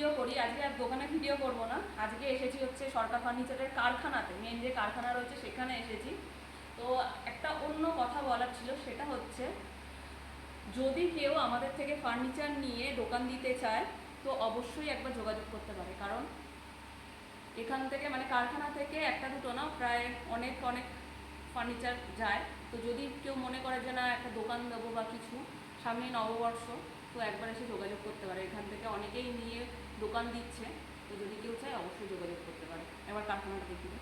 Video করি, আজকে আর দোকানে ভিডিও করব না। আজকে এসেছি হচ্ছে সরকার ফার্নিচারের কারখানাতে, মেন যে কারখানা রয়েছে সেখানে এসেছি। তো একটা অন্য কথা বলার ছিল, সেটা হচ্ছে যদি কেউ আমাদের থেকে ফার্নিচার নিয়ে দোকান দিতে চায় তো অবশ্যই একবার যোগাযোগ করতে পারে। কারণ এখান থেকে মানে কারখানা থেকে একটা দুটো না, প্রায় অনেক অনেক ফার্নিচার যায়। তো যদি কেউ মনে করে যে না একটা দোকান দেবো বা কিছু, সামনে নববর্ষ, তো একবার এসে যোগাযোগ করতে পারে। এখান থেকে অনেকেই নিয়ে দোকান দিচ্ছে। তো যদি কেউ চায় অবশ্যই যোগাযোগ করতে পারে। এবার কারখানাটা দেখিয়ে